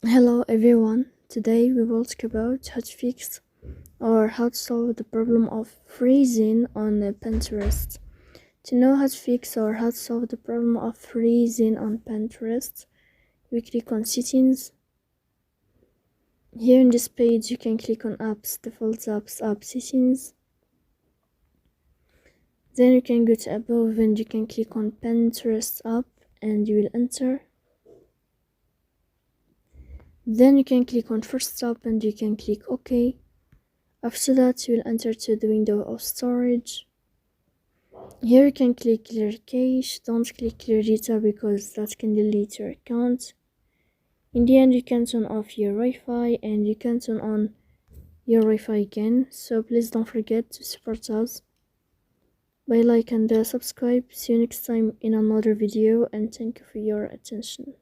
Hello everyone, today we will talk about how to fix or how to solve the problem of freezing on Pinterest. To know how to fix or how to solve the problem of freezing on Pinterest, we click on settings. Here in this page you can click on apps, default apps, app settings. Then you can go to above and you can click on Pinterest app and you will enter. Then you can click on first stop and you can click OK. After that, you will enter to the window of storage. Here you can click clear cache. Don't click clear data because that can delete your account. In the end, you can turn off your Wi-Fi and you can turn on your Wi-Fi again. So please don't forget to support us by like and subscribe. See you next time in another video and thank you for your attention.